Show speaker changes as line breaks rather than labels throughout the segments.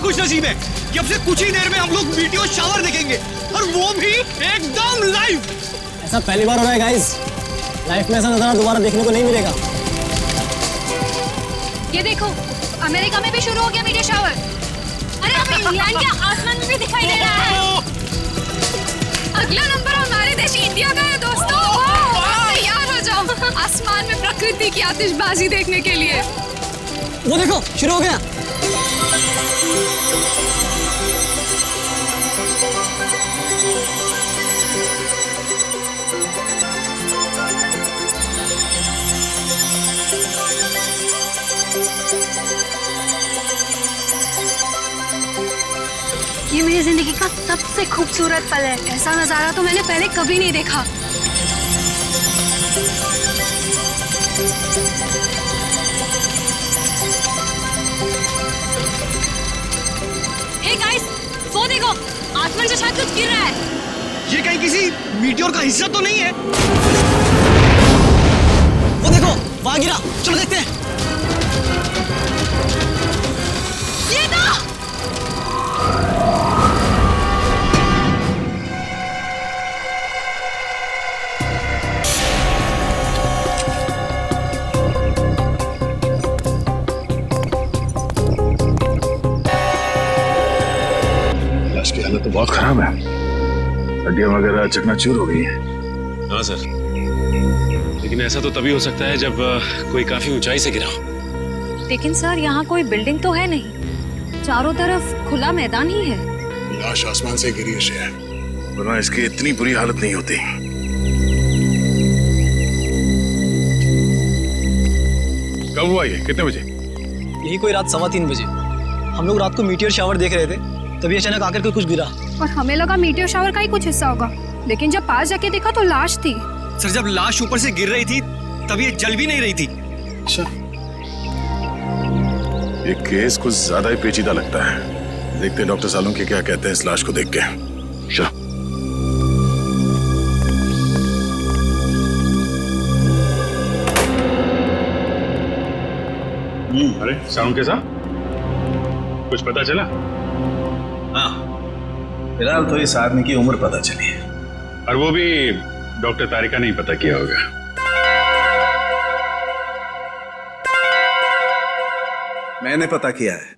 खुश नसीब है कि अब से कुछ ही देर में हम लोग मीटियोर शावर देखेंगे, और वो भी एकदम लाइव।
ऐसा पहली बार हो रहा है गाइस, लाइफ में ऐसा नजारा दोबारा देखने को नहीं मिलेगा।
ये देखो, अमेरिका में भी शुरू हो गया मीटियोर शावर। अरे अब इंग्लैंड के आसमान में भी दिखाई दे रहा है। अगला नंबर हमारे देश इंडिया का है दोस्तों। तैयार हो जाओ आसमान में प्रकृति की आतिशबाजी देखने के लिए।
वो देखो, शुरू हो गया।
ये मेरी जिंदगी का सबसे खूबसूरत पल है। ऐसा नजारा तो मैंने पहले कभी नहीं देखा। हे गाइस, वो देखो, आसमान से शायद कुछ गिर रहा है।
ये कहीं किसी मीटियोर का हिस्सा तो नहीं है?
वो देखो, वहां गिरा, चलो देखते हैं।
ये तो
लाश की हालत तो बहुत खराब है, हड्डियां वगैरह चकनाचूर हो गई है।
हाँ सर, लेकिन ऐसा तो तभी हो सकता है जब कोई काफी ऊंचाई से गिरा हो।
लेकिन सर, यहाँ कोई बिल्डिंग तो है नहीं, चारों तरफ खुला मैदान ही है।
लाश आसमान से गिरी है, वरना इसकी इतनी बुरी हालत नहीं होती। कब हुआ ये, कितने बजे?
यही कोई रात 3:15 बजे। हम लोग रात को मीटियोर शावर देख रहे थे, तभी अचानक आकर के कुछ गिरा।
और हमें लगा मीटियोर शावर का ही कुछ हिस्सा होगा, लेकिन जब पास जाके देखा तो लाश थी।
सर, जब लाश ऊपर से गिर रही थी तब ये जल भी नहीं रही थी।
अच्छा, ये केस कुछ ज्यादा ही पेचीदा लगता है। देखते हैं डॉक्टर सालुंके क्या कहते हैं इस लाश को देख के। चलो।
अरे सालुंके साहब, कुछ पता चला?
हाँ, फिलहाल तो इस आदमी की उम्र पता चली है,
और वो भी डॉक्टर तारिका ने ही पता किया होगा।
मैंने पता किया है।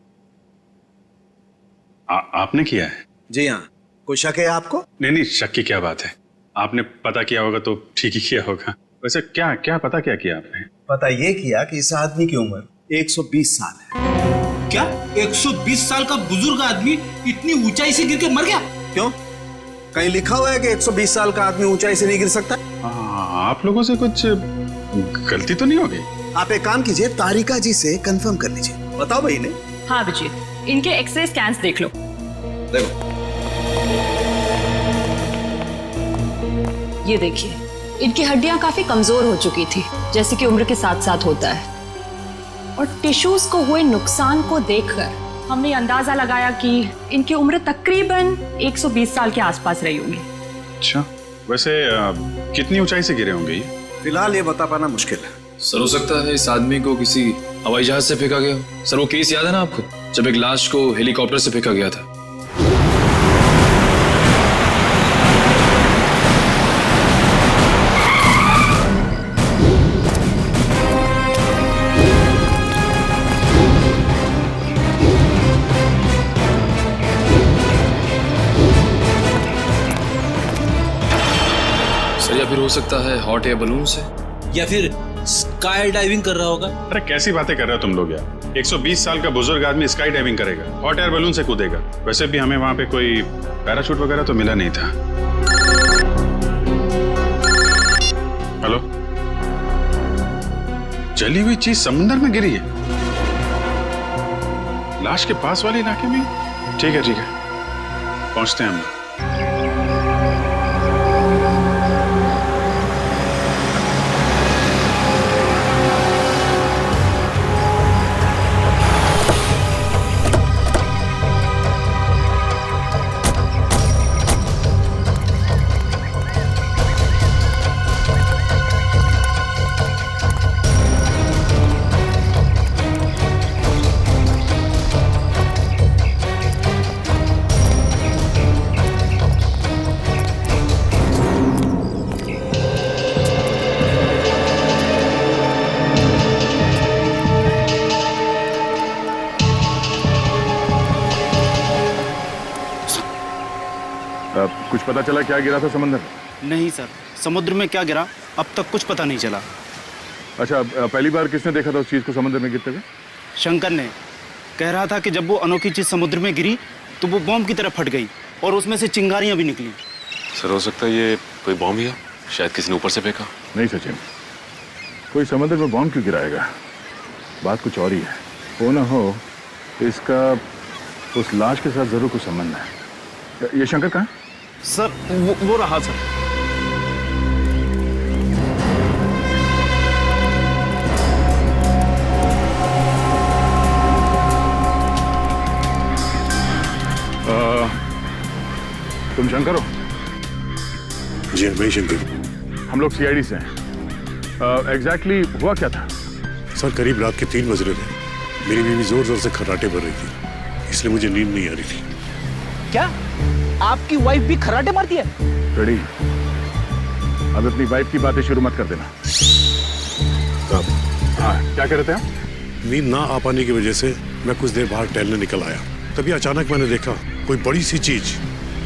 आपने किया है?
जी हाँ। कोई शक है आपको?
नहीं नहीं, शक की क्या बात है, आपने पता किया होगा तो ठीक ही किया होगा। वैसे क्या क्या पता क्या किया आपने?
पता ये किया कि इस आदमी की उम्र 120 साल है।
क्या 120 साल का बुजुर्ग आदमी इतनी ऊंचाई से गिर के मर गया?
क्यों? कहीं लिखा हुआ है कि 120 साल का आदमी ऊंचाई से नहीं गिर सकता?
आप लोगों से कुछ गलती तो नहीं हो गई?
आप एक काम कीजिए, तारिका जी से कंफर्म कर लीजिए। बताओ भाई ने।
हाँ अभिजीत, इनके एक्सरे स्कैन्स देख लो।
देखो,
ये देखिए, इनकी हड्डियां काफी कमजोर हो चुकी थी, जैसे कि उम्र के साथ साथ होता है। और टिश्यूज को हुए नुकसान को देखकर हमने अंदाजा लगाया कि इनकी उम्र तकरीबन 120 साल के आसपास रही होगी।
अच्छा, वैसे कितनी ऊंचाई से गिरे होंगे ये?
फिलहाल ये बता पाना मुश्किल है।
सर, हो सकता है इस आदमी को किसी हवाई जहाज से फेंका गया हो। सर, वो केस याद है ना आपको, जब एक लाश को हेलीकॉप्टर से फेंका गया था? सर, या फिर हो सकता है हॉट एयर बलून से,
या फिर स्काई डाइविंग कर रहा होगा।
अरे कैसी बातें कर रहे हो तुम लोग यार, 120 साल का बुजुर्ग आदमी स्काई डाइविंग करेगा, हॉट एयर बलून से कूदेगा? वैसे भी हमें वहां पे कोई पैराशूट वगैरह तो मिला नहीं था। हेलो, जली हुई चीज समुद्र में गिरी है, लाश के पास वाले इलाके में? ठीक है ठीक है, पहुंचते हैं हम।
कुछ पता चला क्या गिरा था समंदर में?
नहीं सर, समुद्र में क्या गिरा अब तक कुछ पता नहीं चला।
अच्छा, पहली बार किसने देखा था उस चीज को समुद्र में गिरते हुए?
शंकर ने कह रहा था कि जब वो अनोखी चीज समुद्र में गिरी तो वो बॉम्ब की तरह फट गई और उसमें से चिंगारियां भी निकली।
सर हो सकता है ये कोई बॉम्ब ही हो, शायद किसी ने ऊपर से फेंका।
नहीं सचिन, कोई समुद्र में बॉम्ब क्यों गिराएगा? बात कुछ और ही है। हो ना हो इसका उस लाश के साथ जरूर कुछ संबंध है। ये शंकर कहाँ है?
सर वो रहा सर।
तुम शंकर हो?
जी मैं शंकर।
हम लोग सीआईडी से हैं। एग्जैक्टली हुआ क्या था?
सर करीब रात के 3 बज रहे थे। मेरी बीवी जोर जोर से खर्राटे भर रही थी, इसलिए मुझे नींद नहीं आ रही थी।
क्या आपकी वाइफ भी खर्राटे मारती है?
रेडी, अब अपनी वाइफ की बातें शुरू मत कर देना। हाँ, क्या कह रहे थे आप?
नींद ना आ पाने की वजह से मैं कुछ देर बाहर टहलने निकल आया। तभी अचानक मैंने देखा कोई बड़ी सी चीज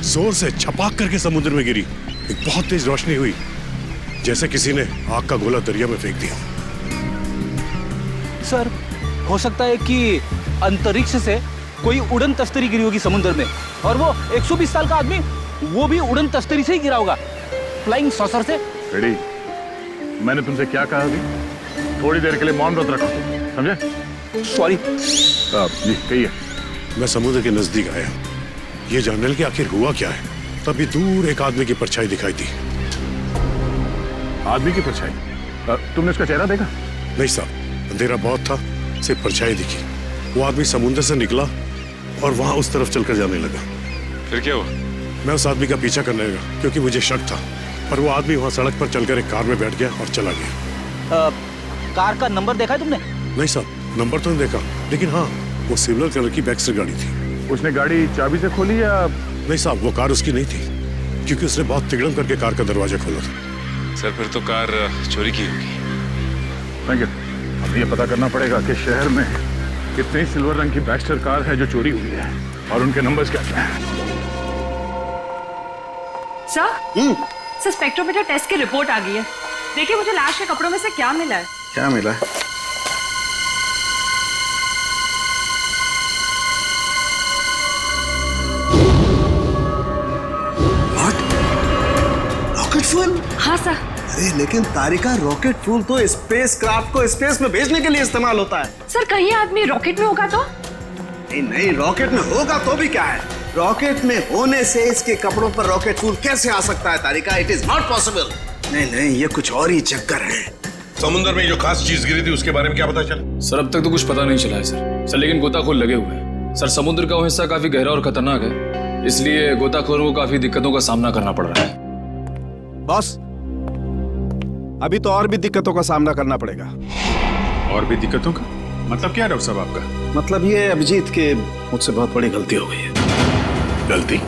जोर से छपाक करके समुद्र में गिरी। एक बहुत तेज रोशनी हुई, जैसे किसी ने आग का गोला दरिया में फेंक दिया।
सर हो सकता है कि अंतरिक्ष से कोई उड़न तस्तरी गिरी होगी समुद्र में, और वो 120 साल का आदमी वो भी उड़न तस्तरी से ही गिरा होगा, फ्लाइंग सॉसर से।
रेडी, मैंने तुमसे क्या कहा अभी? थोड़ी देर के लिए मौन व्रत रखो, समझे?
सॉरी।
जी कहिए।
मैं समुद्र के नजदीक आया, ये जानने लगे आखिर हुआ क्या है। तभी दूर एक आदमी की परछाई दिखाई दी।
आदमी की परछाई? तुमने उसका चेहरा देखा?
नहीं साहब, अंधेरा बहुत था, सिर्फ परछाई दिखी। वो आदमी समुद्र से निकला और वहां उस तरफ चलकर जाने लगा।
फिर क्या हुआ?
मैं उस आदमी का पीछा करने लगा क्योंकि मुझे शक था, पर वो आदमी वहां सड़क पर चलकर एक कार में बैठ गया और चला गया।
कार का नंबर देखा है तुमने?
नहीं साहब, नंबर तो नहीं देखा, लेकिन हाँ वो सिल्वर कलर की बैक्स्टर गाड़ी थी।
उसने गाड़ी चाबी से खोली या?
नहीं साहब, वो कार उसकी नहीं थी, क्योंकि उसने बहुत तिगड़म करके कार का दरवाजा खोला था।
सर फिर तो कार चोरी की होगी।
Thank you. अब ये पता करना पड़ेगा कि शहर में कितनी सिल्वर रंग की बैक्स्टर कार है जो चोरी हुई है और उनके नंबर्स क्या क्या हैं।
सर स्पेक्ट्रोमीटर टेस्ट की रिपोर्ट आ गई है। देखिए मुझे लाश के कपड़ों में से क्या मिला है।
क्या मिला है? Rocket fuel?
हाँ सर।
अरे लेकिन तारिका, रॉकेट फ्यूल तो स्पेस क्राफ्ट को स्पेस में भेजने के लिए इस्तेमाल होता है।
सर कहीं आदमी रॉकेट में होगा तो?
नहीं, रॉकेट में होगा तो भी क्या है, रॉकेट में होने से इसके कपड़ों पर रॉकेट फ्यूल कैसे आ सकता है Tarika? It is not possible. नहीं, ये कुछ और ही चक्कर है।
समुद्र में जो खास चीज गिरी थी उसके बारे में क्या पता चला?
सर अब तक तो कुछ पता नहीं चला है सर, लेकिन गोताखोर लगे हुए हैं। सर समुद्र का वो हिस्सा काफी गहरा और खतरनाक है, इसलिए गोताखोरों को काफी दिक्कतों का सामना करना पड़ रहा है।
बॉस, अभी तो और भी दिक्कतों का सामना करना पड़ेगा।
और भी दिक्कतों का मतलब क्या है डॉक्टर साहब आपका?
मतलब ये अभिजीत के मुझसे बहुत बड़ी गलती हो गई है।
गलती?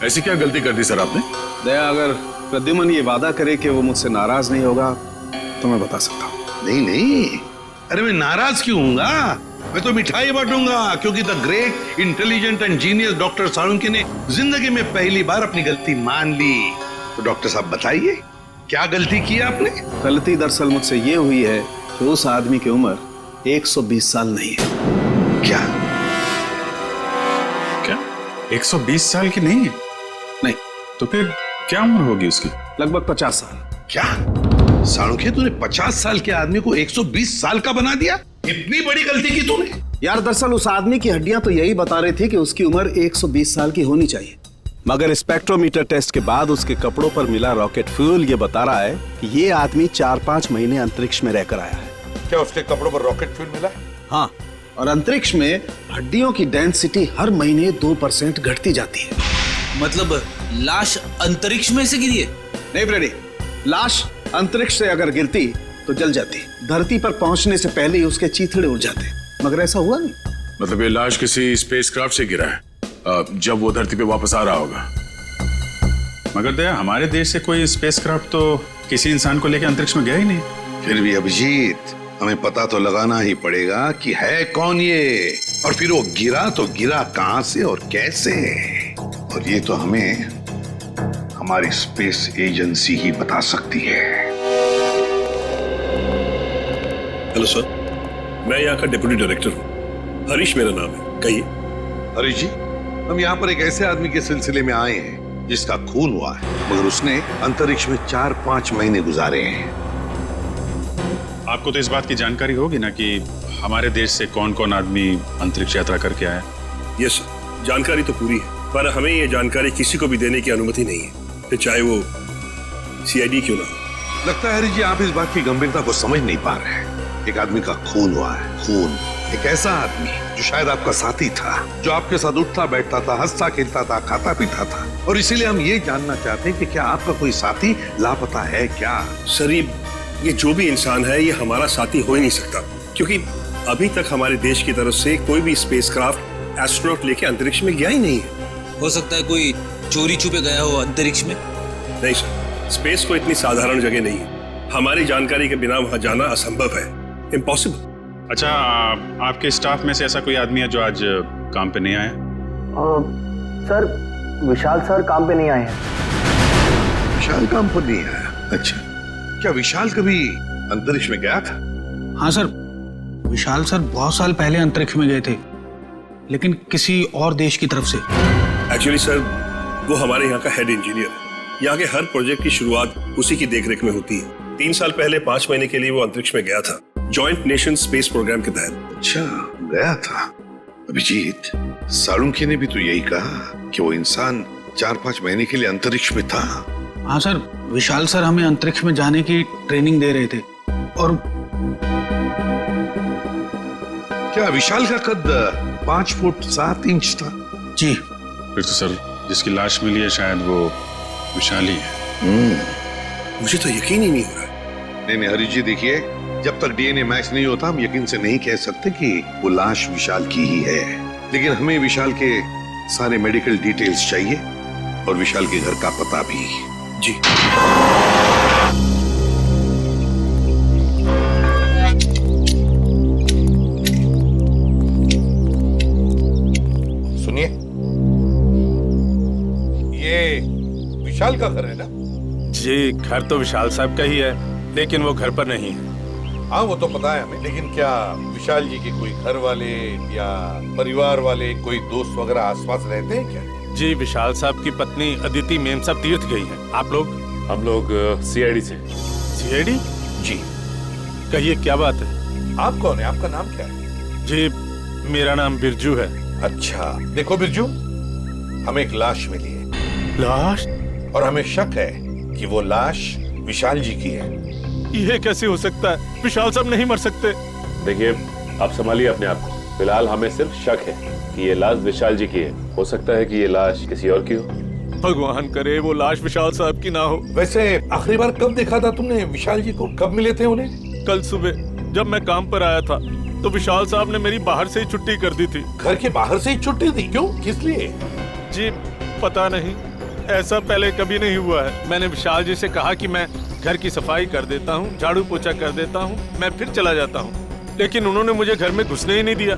ऐसी क्या गलती कर दी सर आपने?
दया, अगर प्रद्युमन ये वादा करे कि वो मुझसे नाराज नहीं होगा तो मैं बता सकता हूँ।
नहीं, अरे मैं नाराज क्यों हूँगा? मैं तो मिठाई बांटूंगा, क्योंकि the great intelligent and genius doctor Salunkhe ने जिंदगी में पहली बार अपनी गलती मान ली। तो डॉक्टर साहब बताइए, क्या गलती की आपने?
गलती दरअसल मुझसे ये हुई है कि उस आदमी की उम्र 120 साल नहीं है।
क्या?
120 साल की नहीं है?
नहीं।
तो फिर क्या उम्र होगी उसकी?
लगभग 50 साल।
क्या साळुंखे, तूने 50 साल के आदमी को 120 साल का बना दिया? इतनी बड़ी गलती की तूने?
यार दरअसल उस आदमी की हड्डियां तो यही बता रही थी कि उसकी उम्र 120 साल की होनी चाहिए, मगर स्पेक्ट्रोमीटर टेस्ट के बाद उसके कपड़ों पर मिला रॉकेट फ्यूल ये बता रहा है कि ये आदमी 4-5 महीने अंतरिक्ष में रहकर आया है।
क्या उसके कपड़ों पर रॉकेट फ्यूल मिला?
हाँ, और अंतरिक्ष में हड्डियों की डेंसिटी हर महीने 2% घटती जाती है।
मतलब लाश अंतरिक्ष में से गिरी है?
नहीं ब्रेडी, लाश अंतरिक्ष से अगर गिरती तो जल जाती, धरती पर पहुंचने से पहले ही उसके चीथड़े उड़ जाते, मगर ऐसा हुआ नहीं।
मतलब ये लाश किसी स्पेसक्राफ्ट से गिरा है जब वो धरती पे वापस आ रहा होगा।
मगर दया, हमारे देश से कोई स्पेसक्राफ्ट तो किसी इंसान को लेकर अंतरिक्ष में गया ही नहीं।
फिर भी अभिजीत, हमें पता तो लगाना ही पड़ेगा कि है कौन ये, और फिर वो गिरा तो गिरा कहां से और कैसे, और ये तो हमें हमारी स्पेस एजेंसी ही बता सकती है।
हेलो सर, मैं यहाँ का डिप्टी डायरेक्टर हूँ। हरीश मेरा नाम है। कहिए।
हरीश जी, हम यहाँ पर एक ऐसे आदमी के सिलसिले में आए हैं जिसका खून हुआ है, मगर उसने अंतरिक्ष में 4-5 महीने गुजारे हैं।
आपको तो इस बात की जानकारी होगी ना कि हमारे देश से कौन कौन आदमी अंतरिक्ष यात्रा करके आया।
यस सर, जानकारी तो पूरी है, पर हमें ये जानकारी किसी को भी देने की अनुमति नहीं है, फिर चाहे वो सीआईडी क्यों ना हो।
लगता है हरीश जी आप इस बात की गंभीरता को समझ नहीं पा रहे हैं। एक आदमी का खून हुआ है, खून। एक ऐसा आदमी जो शायद आपका साथी था, जो आपके साथ उठता बैठता था, हंसता खेलता था, खाता पीता था, और इसीलिए हम ये जानना चाहते हैं कि क्या आपका कोई साथी लापता है क्या?
सर, ये जो भी इंसान है ये हमारा साथी हो ही नहीं सकता, क्योंकि अभी तक हमारे देश की तरफ से कोई भी स्पेसक्राफ्ट एस्ट्रोनॉट लेके अंतरिक्ष में गया ही नहीं है।
हो सकता है कोई चोरी छुपे गया हो अंतरिक्ष में।
नहीं सर, स्पेस को इतनी साधारण जगह नहीं है। हमारी जानकारी के बिना वहां जाना असंभव है, इम्पॉसिबल।
अच्छा, आपके स्टाफ में से ऐसा कोई आदमी है जो आज काम पे नहीं आया?
सर, विशाल सर काम पे नहीं आए हैं।
विशाल काम पर नहीं आया? अच्छा, क्या विशाल कभी अंतरिक्ष में गया था?
हाँ सर, विशाल सर बहुत साल पहले अंतरिक्ष में गए थे, लेकिन किसी और देश की तरफ से।
एक्चुअली सर, वो हमारे यहाँ का हेड इंजीनियर है। यहाँ के हर प्रोजेक्ट की शुरुआत उसी की देखरेख में होती है। 3 साल पहले 5 महीने के लिए वो अंतरिक्ष में गया था, जॉइंट नेशन स्पेस प्रोग्राम के तहत।
अच्छा, गया था। अभिजीत, साळुंखे ने भी तो यही कहा कि वो इंसान 4-5 महीने के लिए अंतरिक्ष में था।
हाँ सर, विशाल सर हमें अंतरिक्ष में जाने की ट्रेनिंग दे रहे थे। और
क्या विशाल का कद 5 फुट 7 इंच था?
जी।
फिर तो सर जिसकी लाश मिली है शायद वो विशाल ही है।
मुझे तो यकीन ही नहीं हो रहा।
नहीं हरीश जी, देखिए, जब तक डीएनए मैच नहीं होता हम यकीन से नहीं कह सकते कि वो लाश विशाल की ही है। लेकिन हमें विशाल के सारे मेडिकल डिटेल्स चाहिए और विशाल के घर का पता भी।
जी।
सुनिए, ये विशाल का घर है ना?
जी, घर तो विशाल साहब का ही है, लेकिन वो घर पर नहीं है।
हाँ, वो तो पता है हमें, लेकिन क्या विशाल जी के कोई घर वाले या परिवार वाले, कोई दोस्त वगैरह आसपास रहते हैं क्या?
जी, विशाल साहब की पत्नी अदिति मेम साहब तीर्थ गई हैं। आप लोग?
हम लोग सीआईडी से।
सीआईडी?
जी।
कहिए, क्या बात है?
आप कौन है? आपका नाम क्या है?
जी, मेरा नाम बिरजू है।
अच्छा, देखो बिरजू, हमें एक लाश मिली है।
लाश?
और हमें शक है कि वो लाश विशाल जी की है।
ये कैसे हो सकता है? विशाल साहब नहीं मर सकते।
देखिए, आप संभालिए अपने आप को। फिलहाल हमें सिर्फ शक है कि ये लाश विशाल जी की है। हो सकता है कि ये लाश किसी और की हो।
भगवान करे वो लाश विशाल साहब की ना हो।
वैसे आखिरी बार कब देखा था तुमने विशाल जी को? कब मिले थे उन्हें?
कल सुबह जब मैं काम पर आया था तो विशाल साहब ने मेरी बाहर से ही छुट्टी कर दी थी।
घर के बाहर से ही छुट्टी दी? क्यों, किस लिए?
जी पता नहीं, ऐसा पहले कभी नहीं हुआ है। मैंने विशाल जी से कहा कि मैं घर की सफाई कर देता हूँ, झाड़ू पोछा कर देता हूँ, मैं फिर चला जाता हूँ, लेकिन उन्होंने मुझे घर में घुसने ही नहीं दिया।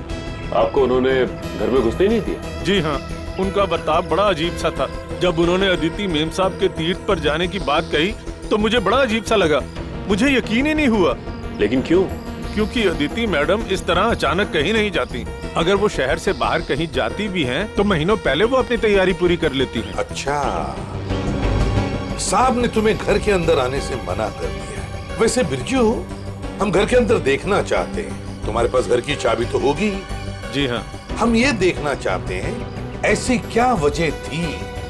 आपको उन्होंने घर में घुसने ही नहीं दिया?
जी हाँ, उनका बर्ताव बड़ा अजीब सा था। जब उन्होंने अदिति मेम साहब के तीर्थ पर जाने की बात कही तो मुझे बड़ा अजीब सा लगा। मुझे यकीन ही नहीं हुआ।
लेकिन क्यों?
क्योंकि अदिति मैडम इस तरह अचानक कहीं नहीं जाती। अगर वो शहर से बाहर कहीं जाती भी हैं तो महीनों पहले वो अपनी तैयारी पूरी कर लेती हैं।
अच्छा, साहब ने तुम्हें घर के अंदर आने से मना कर दिया। वैसे बिरजू, हम घर के अंदर देखना चाहते हैं। तुम्हारे पास घर की चाबी तो होगी?
जी हाँ।
हम ये देखना चाहते हैं ऐसी क्या वजह थी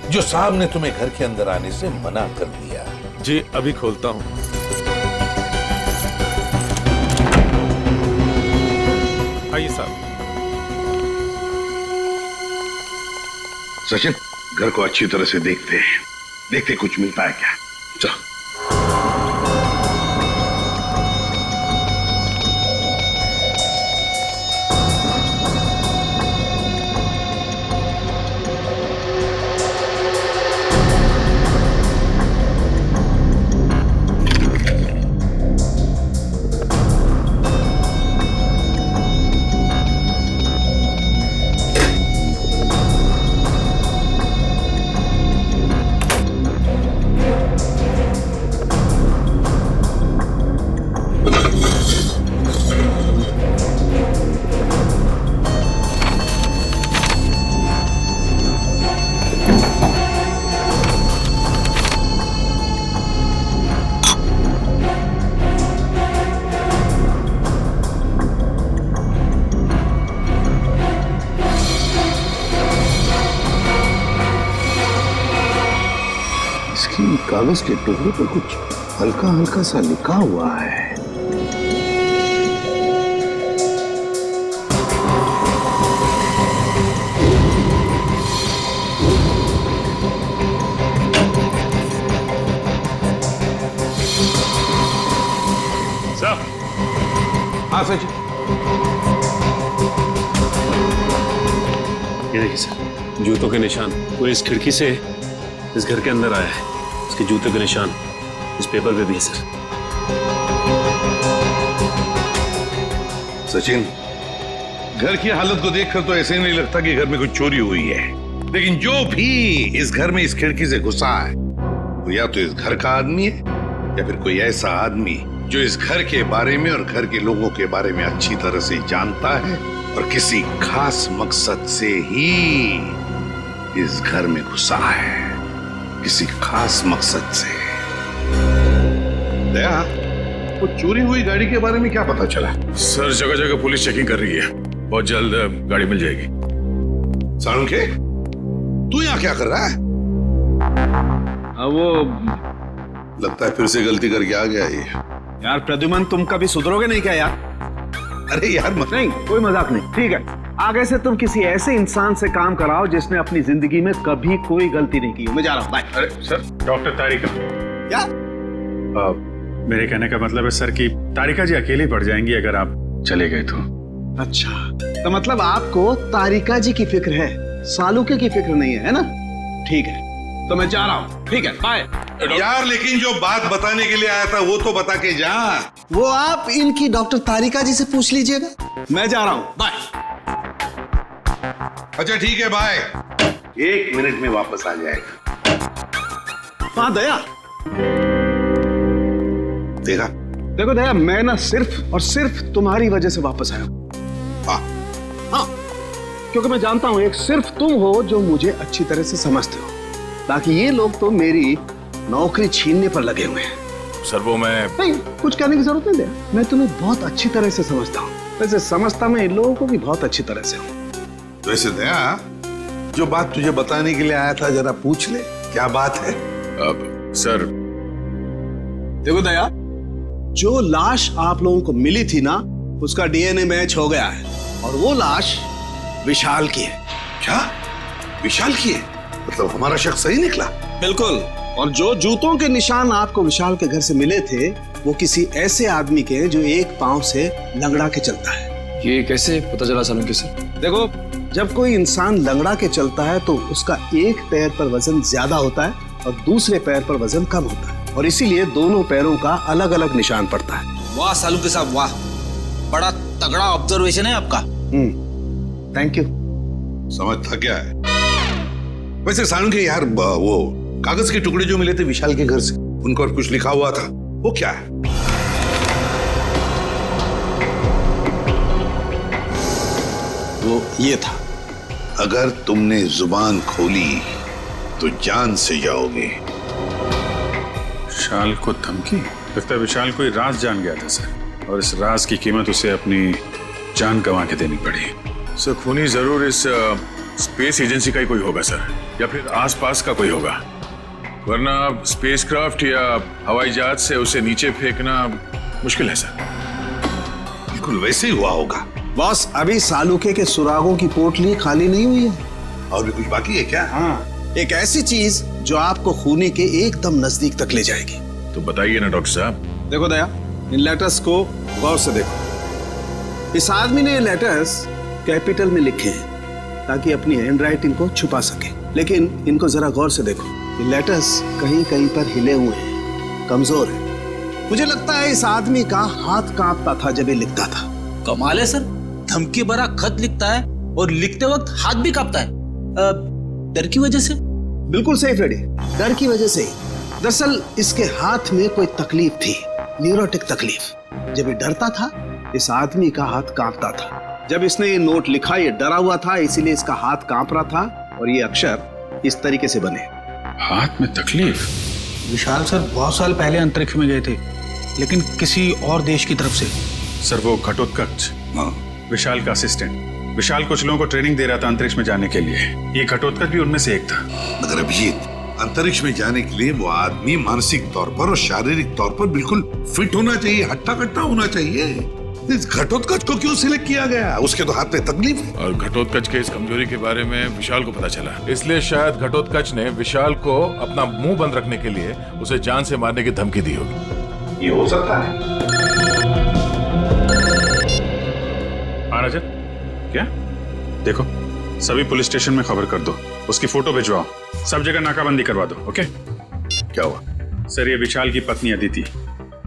जो साहब ने तुम्हें घर के अंदर आने से मना कर दिया।
जी अभी खोलता हूँ। आइए साहब।
सचिन, घर को अच्छी तरह से देखते हैं, देखते कुछ मिलता है क्या। चलो। किसी कागज के टुकड़े पर कुछ हल्का हल्का सा लिखा हुआ है। हाँ सच।
ये देखिए सर, जूतों के निशान पूरे इस खिड़की से इस घर के अंदर आया है। इसके जूतों के निशान इस पेपर पे भी है सर।
सचिन, घर की हालत को देखकर तो ऐसे नहीं लगता कि घर में कुछ चोरी हुई है, लेकिन जो भी इस घर में इस खिड़की से घुसा है वो या तो इस घर का आदमी है या फिर कोई ऐसा आदमी जो इस घर के बारे में और घर के लोगों के बारे में अच्छी तरह से जानता है और किसी खास मकसद से ही इस घर में घुसा है, किसी खास मकसद से। दया, वो चोरी हुई गाड़ी के बारे में क्या पता चला?
सर जगह जगह पुलिस चेकिंग कर रही है, बहुत जल्द गाड़ी मिल जाएगी।
साळुंखे, तू यहाँ क्या कर रहा है?
वो
लगता है फिर से गलती करके आ गया ये।
यार प्रद्युमन, तुम कभी सुधरोगे नहीं क्या यार?
अरे यार
नहीं, कोई मजाक नहीं, ठीक है। आगे से तुम किसी ऐसे इंसान से काम कराओ जिसने अपनी जिंदगी में कभी कोई गलती नहीं की। मैं जा रहा हूँ, बाय।
अरे सर, डॉक्टर तारिका।
क्या?
मेरे कहने का मतलब है सर कि तारिका जी अकेली पड़ जाएंगी अगर आप चले गए तो।
अच्छा, तो मतलब आपको तारिका जी की फिक्र है, सालुके की फिक्र नहीं है ना? ठीक है, तो मैं जा रहा हूँ, ठीक है, बाय।
यार लेकिन जो बात बताने के लिए आया था वो तो बता के जा।
वो आप इनकी डॉक्टर तारिका जी से पूछ लीजिएगा। मैं जा रहा हूँ, बाय।
अच्छा ठीक है, बाय। 1 मिनट में वापस आ जाएगा।
हाँ दया,
देखा?
देखो दया, मैं ना सिर्फ और सिर्फ तुम्हारी वजह से वापस आया हूँ। हाँ, क्योंकि मैं जानता हूँ एक सिर्फ तुम हो जो मुझे अच्छी तरह से समझते हो, बाकी ये लोग तो मेरी नौकरी छीनने पर लगे हुए हैं।
सर वो मैं
नहीं, कुछ कहने की जरूरत नहीं है, मैं तुम्हें बहुत अच्छी तरह से समझता हूँ। वैसे समझता मैं इन लोगों को भी बहुत अच्छी तरह से हूँ।
तो ऐसे दया, जो बात तुझे बताने के लिए आया था जरा पूछ ले, क्या बात है?
अब सर
देखो दया, जो लाश आप लोगों को मिली थी ना, उसका डीएनए मैच हो गया है और वो लाश विशाल की है।
क्या? विशाल की है? मतलब हमारा शक सही निकला?
बिल्कुल। और जो जूतों के निशान आपको विशाल के घर से मिले थे वो किसी ऐसे आदमी के जो एक पांव से लंगड़ा के चलता है।
ये कैसे पता चला सालुंखे सर?
देखो, जब कोई इंसान लंगड़ा के चलता है तो उसका एक पैर पर वजन ज्यादा होता है और दूसरे पैर पर वजन कम होता है, और इसीलिए दोनों पैरों का अलग अलग निशान पड़ता है।
वाह सालुंखे साहब, वाह, बड़ा तगड़ा ऑब्जर्वेशन है आपका।
Thank you.
समझता क्या है? वैसे साळुंखे यार, वो कागज के टुकड़े जो मिले थे विशाल के घर से, उन पर कुछ लिखा हुआ था, वो क्या है?
वो ये था,
अगर तुमने जुबान खोली तो जान से जाओगे।
विशाल को धमकी? लगता है विशाल कोई राज जान गया था सर, और इस राज की कीमत उसे अपनी जान गंवा के देनी पड़ी। सर खूनी जरूर इस स्पेस एजेंसी का ही कोई होगा सर, या फिर आसपास का कोई होगा, वरना स्पेसक्राफ्ट या हवाई जहाज से उसे नीचे फेंकना मुश्किल है सर।
बिल्कुल वैसे ही हुआ होगा।
बॉस, अभी सालुके के सुरागों की पोटली खाली नहीं हुई है।
और भी कुछ बाकी है क्या?
हाँ, एक ऐसी चीज जो आपको खूनी के एकदम नजदीक तक ले जाएगी।
तो बताइए ना डॉक्टर साहब।
देखो दया, इन लेटर्स को गौर से देखो। इस आदमी ने ये लेटर्स कैपिटल में लिखे हैं ताकि अपनी हैंडराइटिंग को छुपा सके, लेकिन इनको जरा गौर से देखो। ये लेटर्स कहीं कहीं पर हिले हुए हैं, कमजोर है। मुझे लगता है इस आदमी का हाथ कांपता था जब ये लिखता था।
कमाल है सर, धमकी भरा खत लिखता है और लिखते वक्त हाथ भी कांपता है। डर की वजह से?
बिल्कुल सही फ्रेडी, डर की वजह से ही। दरअसल इसके हाथ में कोई तकलीफ थी, न्यूरोटिक तकलीफ। जब ये डरता था, इस आदमी का हाथ कांपता था। जब इसने ये नोट लिखा, ये डरा हुआ था, इसीलिए इसका हाथ कांप रहा था और ये अक्षर इस तरीके से बने।
हाथ में तकलीफ?
विशाल सर बहुत साल पहले अंतरिक्ष में गए थे, लेकिन किसी और देश की तरफ से।
सर वो घटोत्कच, विशाल का असिस्टेंट। विशाल कुछ लोगों को ट्रेनिंग दे रहा था अंतरिक्ष में जाने के लिए। ये घटोत्कच भी उनमें से एक था।
मगर अभिजीत, अंतरिक्ष में जाने के लिए वो आदमी मानसिक तौर पर और शारीरिक तौर पर बिल्कुल फिट होना चाहिए, हट्टा कट्टा होना चाहिए। इस घटोत्कच को क्यों सिलेक्ट किया गया? उसके तो हाथ में तकलीफ है।
और घटोत्कच के इस कमजोरी के बारे में विशाल को पता चला, इसलिए शायद घटोत्कच ने विशाल को अपना मुंह बंद रखने के लिए उसे जान से मारने की धमकी दी होगी।
ये हो सकता है।
हाँ रजत, क्या? देखो, सभी पुलिस स्टेशन में खबर कर दो, उसकी फोटो भिजवाओ, सब जगह नाकाबंदी करवा दो। ओके?
क्या हुआ?
सर, ये विशाल की पत्नी अदिति,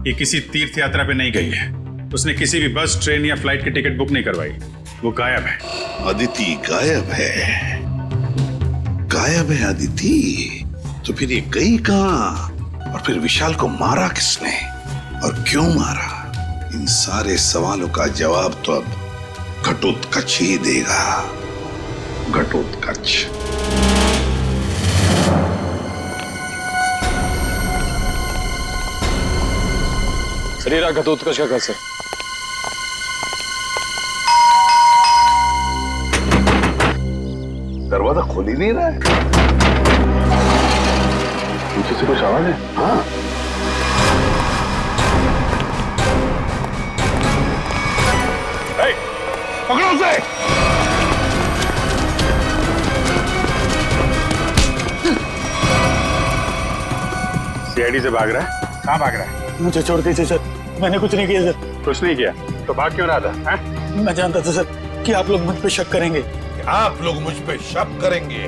ये किसी तीर्थ यात्रा पे नहीं गई है। उसने किसी भी बस, ट्रेन या फ्लाइट की टिकट बुक नहीं करवाई। वो गायब है।
अदिति गायब है? गायब है अदिति? तो फिर ये गई कहां? और फिर विशाल को मारा किसने और क्यों मारा? इन सारे सवालों का जवाब तो अब घटोत्कच ही देगा। घटोत्कच।
सर, ये घटोत्कच का घर सर।
दरवाजा खोल ही नहीं रहा है। पीछे से कुछ आवाज है? हाँ। पकड़ो उसे।
सीआईडी से भाग रहा है? कहाँ भाग रहा है?
मुझे छोड़ दीजिए सर, मैंने कुछ नहीं किया सर।
कुछ नहीं किया तो भाग क्यों रहा था?
मैं जानता था सर कि आप लोग मुझ पे शक करेंगे।
आप लोग मुझ पे शक करेंगे?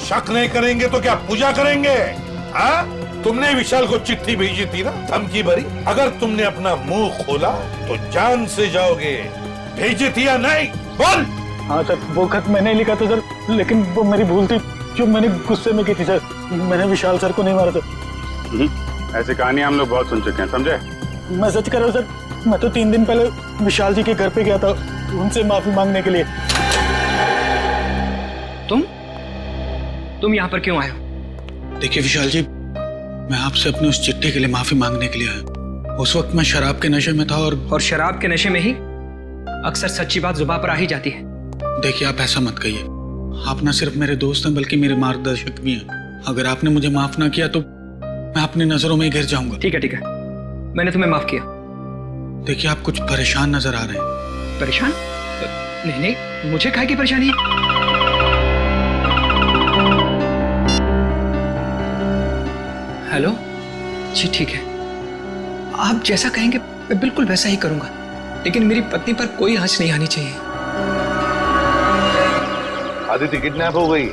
शक नहीं करेंगे तो क्या पूजा करेंगे? हाँ? तुमने विशाल को चिट्ठी भेजी थी ना, धमकी भरी। अगर तुमने अपना मुंह खोला तो जान से जाओगे। भेजी थी या नहीं? बोल।
हाँ सर, वो खत मैंने लिखा था सर, लेकिन वो मेरी भूल थी जो मैंने गुस्से में की थी सर। मैंने विशाल सर को नहीं मारा सर।
ऐसी कहानी हम लोग बहुत सुन चुके हैं, समझे?
मैं सच कर रहा हूँ सर, मैं तो 3 दिन पहले विशाल जी के घर पे गया था उनसे माफी मांगने के लिए।
तुम यहाँ पर क्यों आए हो?
देखिए विशाल जी, मैं आपसे अपनी उस चिट्ठी के लिए माफी मांगने के लिए आया। उस वक्त मैं शराब के नशे में था और
शराब के नशे में ही अक्सर सच्ची बात जुबान पर आ ही जाती है।
देखिए आप ऐसा मत कहिए, आप न सिर्फ मेरे दोस्त हैं बल्कि मेरे मार्गदर्शक भी हैं। अगर आपने मुझे माफ ना किया तो मैं अपनी नजरों में ही गिर जाऊंगा।
ठीक है, मैंने तुम्हें माफ किया।
देखिए आप कुछ परेशान नजर आ रहे हैं।
परेशान? नहीं, मुझे काहे की परेशानी है? हेलो जी, ठीक है, आप जैसा कहेंगे मैं बिल्कुल वैसा ही करूंगा, लेकिन मेरी पत्नी पर कोई आंच नहीं आनी चाहिए।
आदिति किडनैप हो गई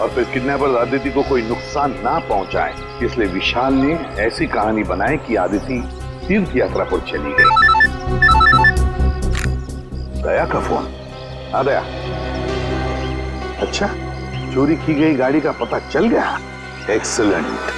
और फिर किडनैपर आदिति को कोई नुकसान ना पहुंचाए, इसलिए विशाल ने ऐसी कहानी बनाई कि आदिति तीर्थ यात्रा पर चली गई। दया का फोन आ गया। अच्छा, चोरी की गई गाड़ी का पता चल गया। एक्सीलेंट।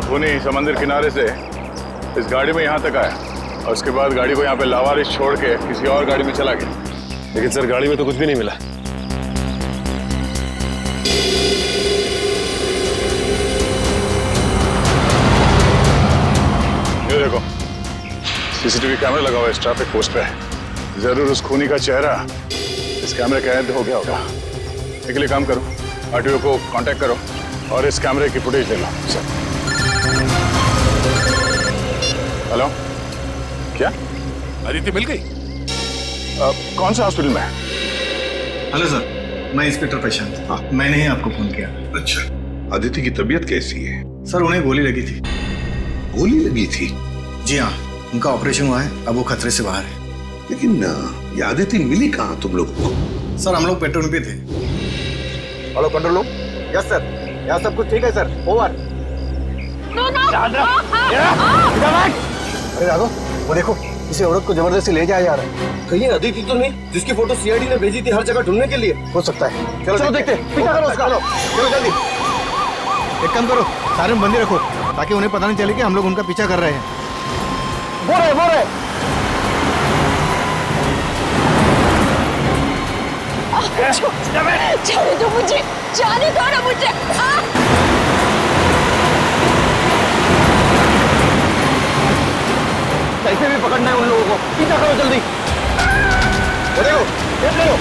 खूनी समंदर किनारे से इस गाड़ी में यहाँ तक आया और उसके बाद गाड़ी को यहाँ पे लावारिस छोड़ के किसी और गाड़ी में चला गया। लेकिन सर, गाड़ी में तो कुछ भी नहीं मिला। ये देखो, सीसीटीवी कैमरा लगा हुआ है इस ट्रैफिक पोस्ट पे। जरूर उस खूनी का चेहरा इस कैमरे कैद हो गया होगा। एक लिए काम करो, आरटीओ को कांटेक्ट करो और इस कैमरे की फुटेज ले लो। सर, हेलो, क्या
अदिति मिल गई?
कौन सा हॉस्पिटल में है?
हेलो सर, मैं इंस्पेक्टर प्रशांत। हाँ, मैंने ही आपको फोन किया।
अच्छा, अदिति की तबीयत कैसी है?
सर, उन्हें गोली लगी थी।
गोली लगी थी?
जी हाँ, उनका ऑपरेशन हुआ है, अब वो खतरे से बाहर है।
लेकिन ये आदिति मिली कहाँ तुम लोगों को?
सर हम लोग पेट्रोल पे थे।
Hello control room. Yes sir, यहाँ सब कुछ ठीक है सर, ओवर। अरे राघव, वो देखो, इसे औरत को जबरदस्ती ले जाया जा रहा है। कहीं अदिति तो नहीं जिसकी फोटो सीआईडी ने भेजी थी हर जगह ढूंढने के लिए? हो सकता है। चलो देखते हैं, पीछा करो उसका। चलो जल्दी।
एक काम करो, सायरन बंद ही रखो ताकि उन्हें पता नहीं चले कि हम लोग उनका पीछा कर रहे हैं।
बोल रहे
जाने दो मुझे, जाने दो ना मुझे।
कैसे भी पकड़ना है उन लोगों को, पीछा करो जल्दी। वो देखो, देख लो।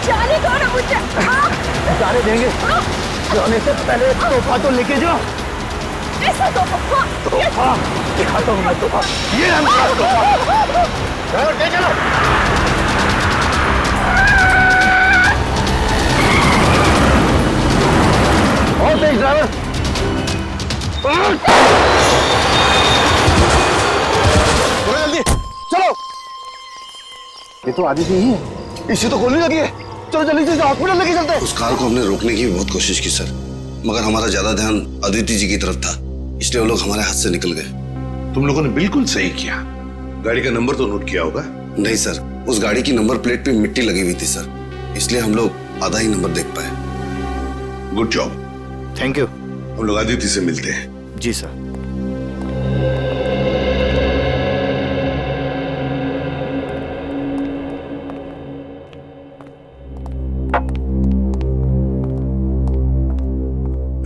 जाने दो ना मुझे।
जाने देंगे, जाने से पहले तोहफा तो लेके जाओ।
ऐसा तोहफा?
तोहफा दिखाता हूँ मैं तोहफा। ये है मेरा तोहफा। ड्राइवर ले चलो। और तेज ड्राइवर। जल्दी चलो। ये तो आदिति ही है, इसे तो गोली लगी है। चलो जल्दी से हॉस्पिटल लेके चलते हैं।
उस कार को हमने रोकने की बहुत कोशिश की सर, मगर हमारा ज्यादा ध्यान अदिति जी की तरफ था, इसलिए वो लोग हमारे हाथ से निकल गए।
तुम लोगों ने बिल्कुल सही किया। गाड़ी का नंबर तो नोट किया होगा?
नहीं सर, उस गाड़ी की नंबर प्लेट पे मिट्टी लगी हुई थी सर, इसलिए हम लोग आधा ही नंबर देख पाए।
Good job.
Thank you.
हम लोग आदिति से मिलते हैं।
जी सर।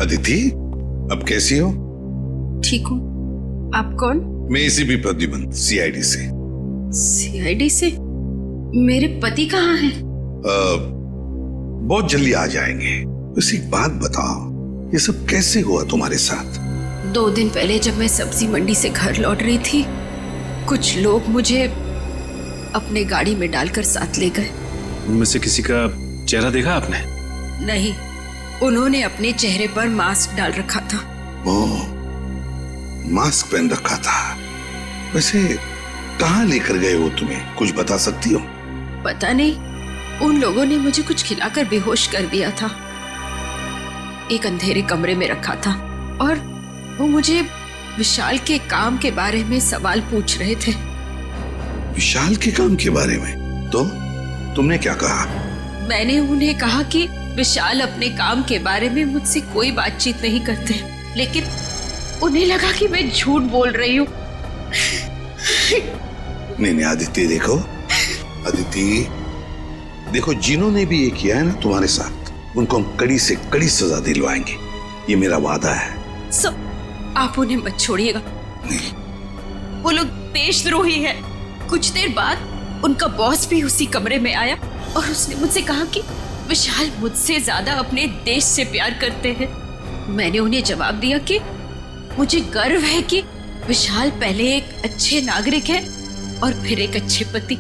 अदिति, अब कैसी हो?
ठीक हूँ। आप कौन?
मैं एसीपी प्रद्युमन, सीआईडी से।
सीआईडी से? मेरे पति कहाँ हैं?
बहुत जल्दी आ जाएंगे। बस एक बात बताओ, ये सब कैसे हुआ तुम्हारे साथ?
2 दिन पहले जब मैं सब्जी मंडी से घर लौट रही थी, कुछ लोग मुझे अपने गाड़ी में डालकर साथ ले गए।
उनमें से किसी का चेहरा देखा आपने?
नहीं, उन्होंने अपने चेहरे पर मास्क डाल रखा था।
ओह, मास्क पहन रखा था। वैसे कहाँ लेकर गए वो तुम्हें, कुछ बता सकती हो?
पता नहीं, उन लोगों ने मुझे कुछ खिलाकर बेहोश कर दिया था। एक अंधेरे कमरे में रखा था और वो मुझे विशाल के काम के बारे में सवाल पूछ रहे थे।
विशाल के काम के बारे में? तो तुमने क्या कहा?
मैंने उन्हें कहा कि विशाल अपने काम के बारे में मुझसे कोई बातचीत नहीं करते, लेकिन उन्हें लगा कि मैं झूठ बोल रही हूँ।
नहीं आदित्य, देखो जिन्होंने भी ये किया है ना तुम्हारे साथ, उनको हम कड़ी से कड़ी सजा दिलवाएंगे, ये मेरा वादा है।
आप उन्हें मत छोड़िएगा, वो लोग देशद्रोही है। कुछ देर बाद उनका बॉस भी उसी कमरे में आया और उसने मुझसे कहा कि विशाल मुझसे ज्यादा अपने देश से प्यार करते हैं। मैंने उन्हें जवाब दिया कि मुझे गर्व है कि विशाल पहले एक अच्छे नागरिक है और फिर एक अच्छे पति।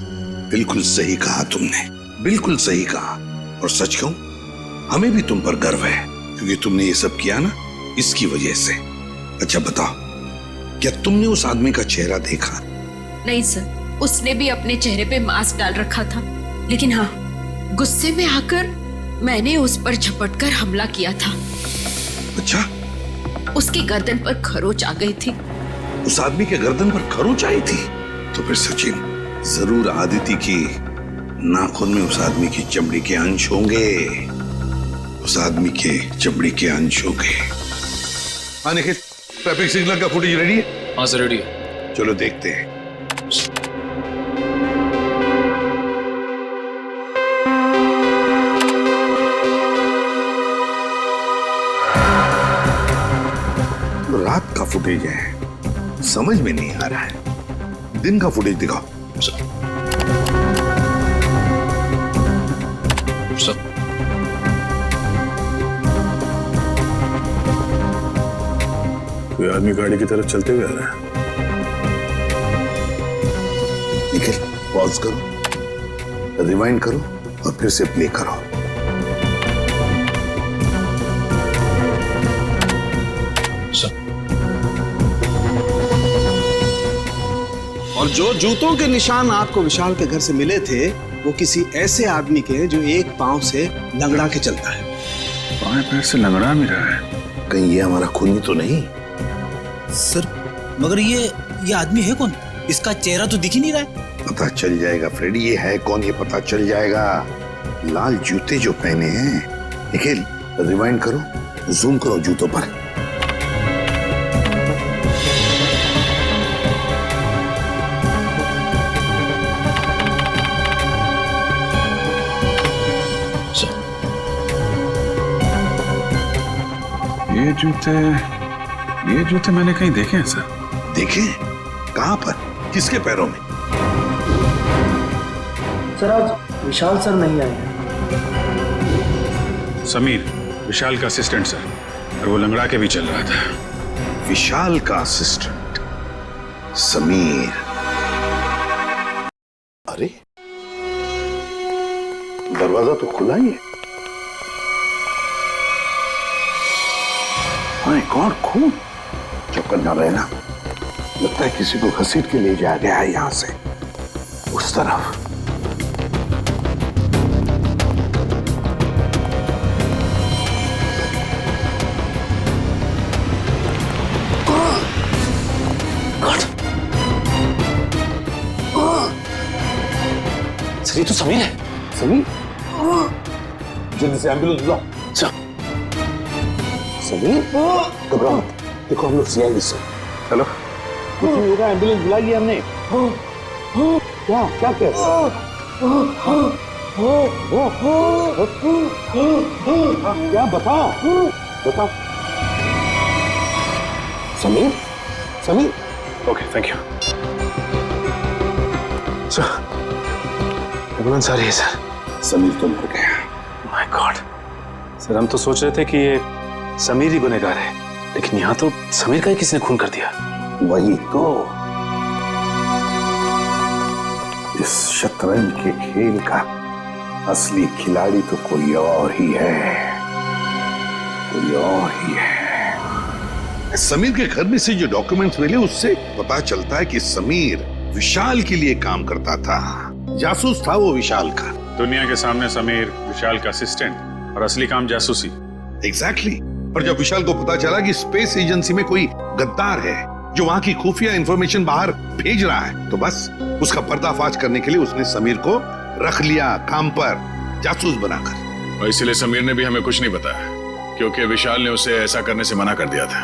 बिल्कुल सही कहा तुमने, बिल्कुल सही कहा। और सच कहूं, हमें भी तुम पर गर्व है, क्योंकि तुमने ये सब किया ना इसकी वजह से। अच्छा बताओ, क्या तुमने उस आदमी का चेहरा देखा?
नहीं सर, उसने भी अपने चेहरे पे मास्क डाल रखा था, लेकिन हाँ, गुस्से में आकर मैंने उस पर झपटकर हमला किया था।
अच्छा?
उसकी गर्दन पर खरोच आ गई थी।
उस आदमी के गर्दन पर खरोच आई थी? तो फिर सचिन, जरूर आदिति की नाखून में उस आदमी की चमड़ी के अंश होंगे, उस आदमी के चमड़ी के अंश होंगे। हाँ निखिल, ट्रैफिक सिग्नल का फुटेज रेडी है?
हाँ सर, रेडी है।
चलो देखते हैं। रात का फुटेज है, समझ में नहीं आ रहा है। दिन का फुटेज दिखाओ।
कोई आदमी गाड़ी की तरफ चलते हुए आ रहा है।
निखिल, पॉज करो, रिवाइंड करो और फिर से प्ले करो। और जो जूतों के निशान आपको विशाल के घर से मिले थे वो किसी ऐसे आदमी के जो एक पांव से लंगड़ा के चलता है।
बाएं पैर से लंगड़ा भी रहा है।
कहीं ये हमारा खूनी तो नहीं?
सर मगर ये आदमी है कौन? इसका चेहरा तो दिख ही नहीं रहा है।
पता चल जाएगा फ्रेडी, ये है कौन ये पता चल जाएगा। लाल जूते जो पहने हैं। निखिल, रिवाइंड करो, जूम करो जूतों पर।
ये जूते मैंने कहीं देखे हैं सर।
देखे? कहां पर? किसके पैरों में?
सर आज विशाल सर नहीं आए हैं।
समीर, विशाल का असिस्टेंट सर, और वो लंगड़ा के भी चल रहा था।
विशाल का असिस्टेंट समीर। अरे दरवाजा तो खुला ही है। माय गॉड, खून! चुप करना रहना। लगता है किसी को घसीट के ले जाया गया है यहां से उस तरफ।
सर ये तो समीर है।
समीर? जल्दी से एम्बुलेंस बुलाओ। समीर, घबराओ मत। देखो हम लोग सीआईडी से। हेलो, कुछ नहीं होगा, एम्बुलेंस बुलाई है हमने। क्या क्या कह रहे हो? क्या बताओ बताओ। Sameer, Sameer.
Okay, thank you sir. Ambulance आ रही है सर।
समीर तो मर गया।
माय गॉड सर, हम तो सोच रहे थे कि ये समीर ही गुनहगार है, लेकिन यहाँ तो समीर का ही किसी ने खून कर दिया।
वही तो, इस शतरंज के खेल का असली खिलाड़ी तो कोई और ही है, कोई और ही है। समीर के घर में से जो डॉक्यूमेंट्स मिले उससे पता चलता है कि समीर विशाल के लिए काम करता था। जासूस था वो विशाल का।
दुनिया के सामने समीर विशाल का असिस्टेंट और असली काम जासूसी।
एग्जैक्टली। पर जब विशाल को पता चला कि स्पेस एजेंसी में कोई गद्दार है जो वहां की खुफिया इंफॉर्मेशन बाहर भेज रहा है, तो बस उसका पर्दाफाश करने के लिए उसने समीर को रख लिया काम पर, जासूस बनाकर।
और इसीलिए समीर ने भी हमें कुछ नहीं बताया, क्योंकि विशाल ने उसे ऐसा करने से मना कर दिया था।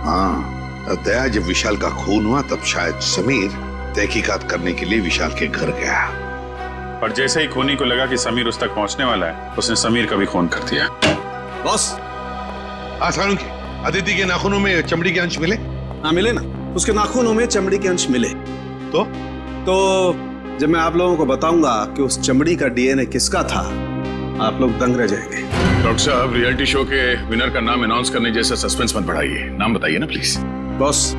हाँ, दया जब विशाल का खून हुआ तब शायद समीर तहकीकात करने के लिए विशाल के घर गया।
पर जैसे ही खूनी को लगा कि समीर उस तक पहुंचने वाला है, उसने समीर का भी खून कर दिया।
बॉस,
आसानों के अदिति के नाखूनों में चमड़ी के अंश मिले?
हाँ मिले ना, उसके नाखूनों में चमड़ी के अंश मिले। तो जब मैं आप लोगों को बताऊंगा कि उस चमड़ी का डीएनए किसका था, आप लोग दंग रह जाएंगे।
डॉक्टर साहब, रियलिटी शो के विनर का नाम अनाउंस करने जैसा सस्पेंस मत बढ़ाइए। नाम बताइए ना प्लीज।
बॉस,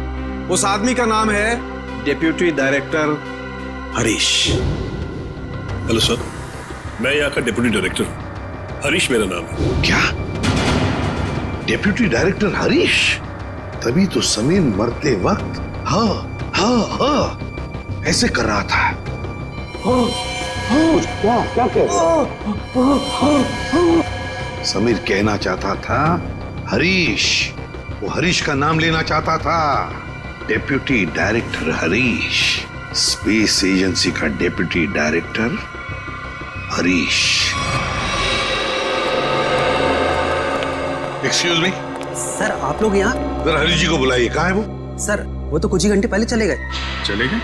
उस आदमी का नाम है deputy director Harish.
Hello sir, मैं यहाँ का डिप्टी डायरेक्टर हरीश मेरा नाम है।
क्या? Deputy director Harish? तभी तो समीर मरते वक्त हाँ हाँ हाँ ऐसे कर रहा था। क्या क्या कह रहे? समीर कहना चाहता था हरीश, वो हरीश का नाम लेना चाहता था। Deputy director Harish, space agency का deputy director Harish. Excuse me
sir, आप लोग यहाँ?
जरा हरीश जी को बुलाइए। कहाँ है वो?
सर वो तो कुछ ही घंटे पहले चले गए।
चले गए?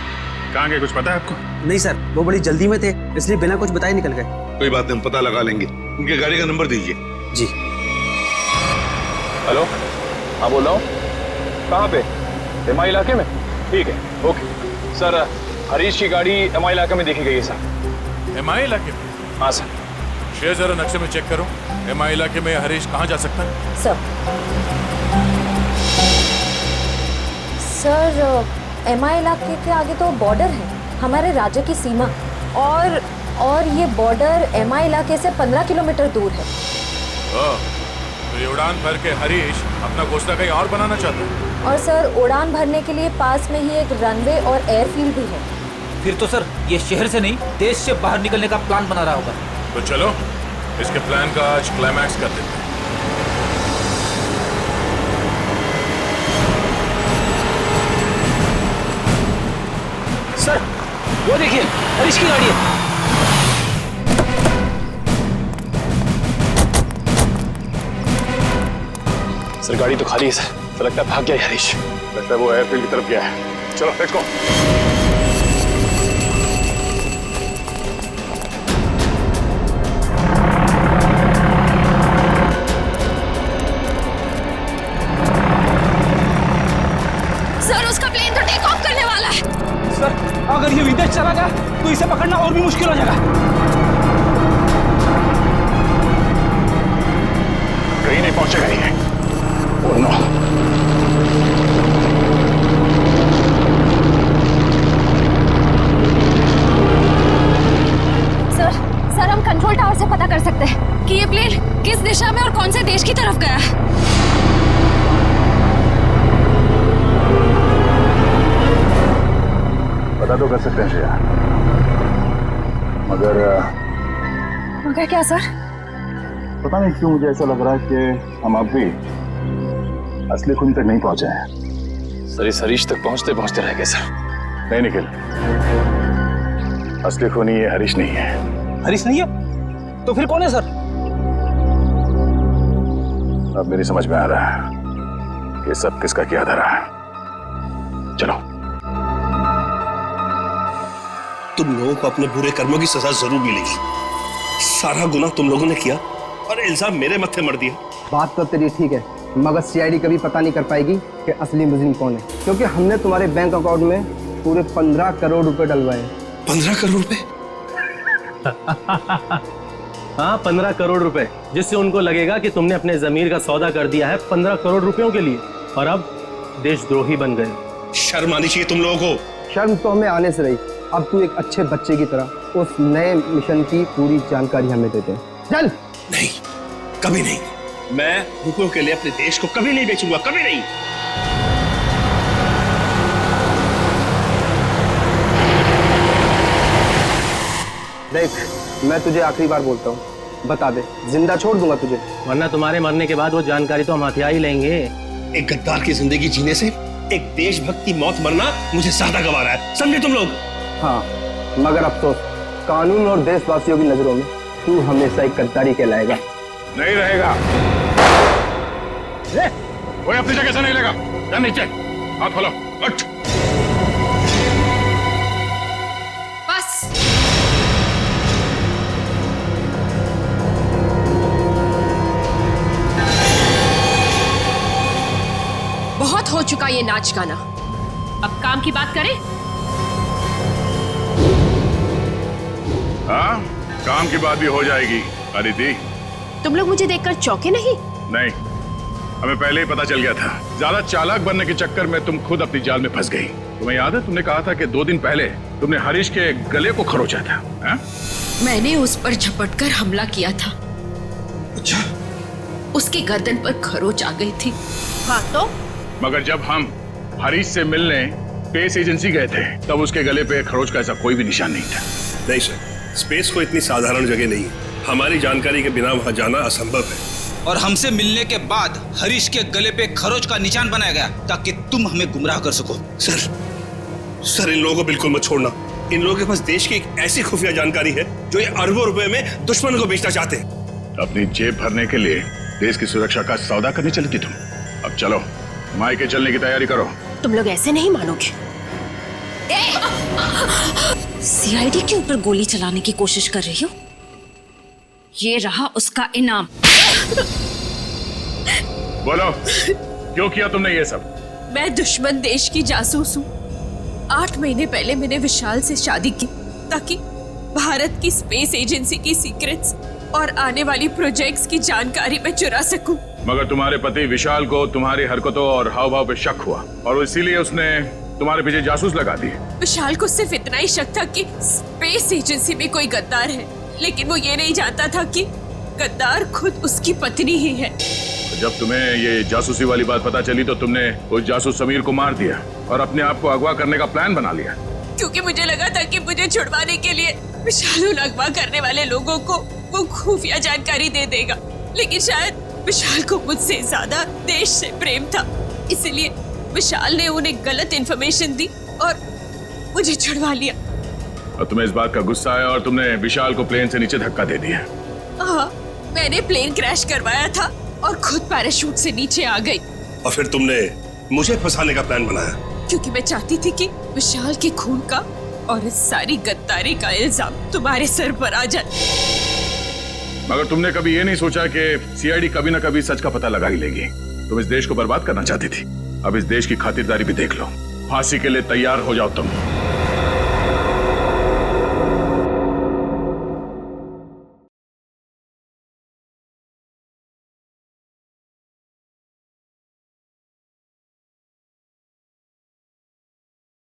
कहाँ गए, कुछ पता है आपको?
नहीं सर, वो बड़ी जल्दी में थे, इसलिए बिना कुछ बताए निकल गए।
कोई बात नहीं, हम पता लगा लेंगे। उनके गाड़ी का नंबर दीजिए।
जी।
हेलो, हाँ बोल रहा हूँ। कहाँ पे? एमआई इलाके में? ठीक है, ओके सर। हरीश की गाड़ी एमआई इलाके में देखी गई है सर।
एमआई इलाके में?
हाँ सर।
शेयर जरा नक्शे में चेक करो, एमआई इलाके में हरीश कहाँ जा सकता है?
सर
सर एमआई इलाके के आगे तो बॉर्डर है, हमारे राज्य की सीमा, और ये बॉर्डर एमआई इलाके से 15 किलोमीटर दूर है।
तो ये उड़ान भर के हरीश अपना घोंसला कहीं और बनाना चाहता है।
और सर उड़ान भरने के लिए पास में ही एक रनवे और एयरफील्ड भी है।
फिर तो सर ये शहर से नहीं देश से बाहर निकलने का प्लान बना रहा होगा।
तो चलो इसके प्लान का आज क्लाइमैक्स कर देते हैं।
सर वो देखिए हरीश की गाड़ी है।
सर गाड़ी तो खाली है सर, तो लगता है भाग गया है हरीश।
लगता है वो एयरफील्ड की तरफ गया है। चलो लेट्स गो।
सर उसका प्लेन तो टेक ऑफ करने वाला है।
सर अगर ये विदेश चला गया तो इसे पकड़ना और भी मुश्किल हो जाएगा।
कहीं नहीं पहुंचेगा ये। Oh no.
सर हम कंट्रोल टावर से पता कर सकते हैं कि ये प्लेन किस दिशा में और कौन से देश की तरफ गया है।
पता तो कर सकते हैं श्रेया,
मगर क्या सर?
पता नहीं क्यों मुझे ऐसा लग रहा है कि हम अब भी असली खूनी तक नहीं पहुंचे हैं।
सर इस हरीश तक पहुंचते पहुंचते रह गए सर।
नहीं निखिल, असली खूनी ये हरीश नहीं है।
हरीश नहीं है तो फिर कौन है सर?
अब मेरी समझ में आ रहा है कि सब किसका किया धरा है। चलो।
तुम लोगों को अपने बुरे कर्मों की सजा जरूर मिलेगी। सारा गुनाह तुम लोगों ने किया और इल्जाम मेरे मत्थे मर दिया।
बात तो तेरी ठीक है, मगर सीआईडी कभी पता नहीं कर पाएगी कि असली मुजरिम कौन है, क्योंकि हमने तुम्हारे बैंक अकाउंट में पूरे 15 करोड़ रुपए डलवाए।
15 करोड़ रुपए?
हाँ 15 करोड़ रुपए, जिससे उनको लगेगा कि तुमने अपने जमीर का सौदा कर दिया है 15 करोड़ रुपयों के लिए, और अब देशद्रोही बन गए।
शर्म आनी चाहिए तुम लोगों को।
शर्म तो हमें आने से रही, अब तू एक अच्छे बच्चे की तरह उस नए मिशन की पूरी जानकारी हमें देते। चल।
नहीं, कभी नहीं। मैं रुपयों के लिए अपने देश को कभी नहीं बेचूंगा, कभी नहीं।
देख, मैं तुझे आखिरी बार बोलता हूँ, बता दे, जिंदा छोड़ दूंगा तुझे,
वरना तुम्हारे मरने के बाद वो जानकारी तो हम हथिया ही लेंगे।
एक गद्दार की जिंदगी जीने से एक देशभक्त की मौत मरना मुझे ज्यादा गंवा रहा है, समझे तुम लोग?
हाँ, मगर अफसोस, कानून और देशवासियों की नजरों में तू हमेशा एक गद्दारी कहलाएगा।
नहीं रहेगा। कोई अपनी जगह से नहीं लेगा। या नीचे हाथ खोलो, उठ।
बस। बहुत हो चुका ये नाच गाना, अब काम की बात करें।
हाँ, काम की बात भी हो जाएगी। अदिति,
तुम लोग मुझे देखकर चौंके नहीं?
नहीं, हमें पहले ही पता चल गया था। ज्यादा चालाक बनने के चक्कर में तुम खुद अपनी जाल में फंस गई। तुम्हें याद है, तुमने कहा था कि 2 दिन पहले तुमने हरीश के गले को खरोचा था। हा?
मैंने उस पर झपटकर हमला किया था।
अच्छा?
उसकी गर्दन पर खरोच आ गई थी। हाँ तो?
मगर जब हम हरीश से मिलने स्पेस एजेंसी गए थे, तब उसके गले पे खरोच का ऐसा कोई भी निशान नहीं था।
नहीं सर, स्पेस को इतनी साधारण जगह नहीं है। हमारी जानकारी के बिना वहां जाना असंभव है।
और हमसे मिलने के बाद हरीश के गले पे खरोच का निशान बनाया गया ताकि तुम हमें गुमराह कर सको।
सर इन लोगों को बिल्कुल मत छोड़ना। इन लोगों के पास देश की एक ऐसी खुफिया जानकारी है जो ये अरबों रुपए में दुश्मन को बेचना चाहते हैं।
अपनी जेब भरने के लिए देश की सुरक्षा का सौदा करने चली थी तुम। अब चलो, मायके चलने की तैयारी करो।
तुम लोग ऐसे नहीं मानोगे। सीआईडी के ऊपर गोली चलाने की कोशिश कर रही हो? ये रहा उसका इनाम।
बोलो, क्यों किया तुमने ये सब?
मैं दुश्मन देश की जासूस हूँ। 8 महीने पहले मैंने विशाल से शादी की ताकि भारत की स्पेस एजेंसी की सीक्रेट्स और आने वाली प्रोजेक्ट्स की जानकारी मैं चुरा सकूं।
मगर तुम्हारे पति विशाल को तुम्हारी हरकतों और हाव भाव पे शक हुआ और इसीलिए उसने तुम्हारे पीछे जासूस लगा दिए।
विशाल को सिर्फ इतना ही शक था कि स्पेस एजेंसी में कोई गद्दार है, लेकिन वो ये नहीं जानता था कि गद्दार खुद उसकी पत्नी ही है।
जब तुम्हें ये जासूसी वाली बात पता चली तो तुमने उस जासूस समीर को मार दिया और अपने आप को अगवा करने का प्लान बना लिया।
क्योंकि मुझे लगा था कि मुझे छुड़वाने के लिए विशाल उन अगवा करने वाले लोगों को वो खुफिया जानकारी दे देगा, लेकिन शायद विशाल को मुझसे ज्यादा देश से प्रेम था, इसलिए विशाल ने उन्हें गलत इन्फॉर्मेशन दी और मुझे छुड़वा लिया।
और तुम्हें इस बात का गुस्सा आया और तुमने विशाल को प्लेन से नीचे धक्का दे दिया।
हाँ, मैंने प्लेन क्रैश करवाया था और खुद पैराशूट से नीचे आ गई।
और फिर तुमने मुझे फंसाने का प्लान बनाया?
क्योंकि मैं चाहती थी कि विशाल के खून का और इस सारी गद्दारी का इल्जाम तुम्हारे सर पर आ जाए।
मगर तुमने कभी ये नहीं सोचा कि सीआईडी कभी ना कभी सच का पता लगा ही लेगी। तुम इस देश को बर्बाद करना चाहती थी, अब इस देश की खातिरदारी भी देख लो। फांसी के लिए तैयार हो जाओ तुम।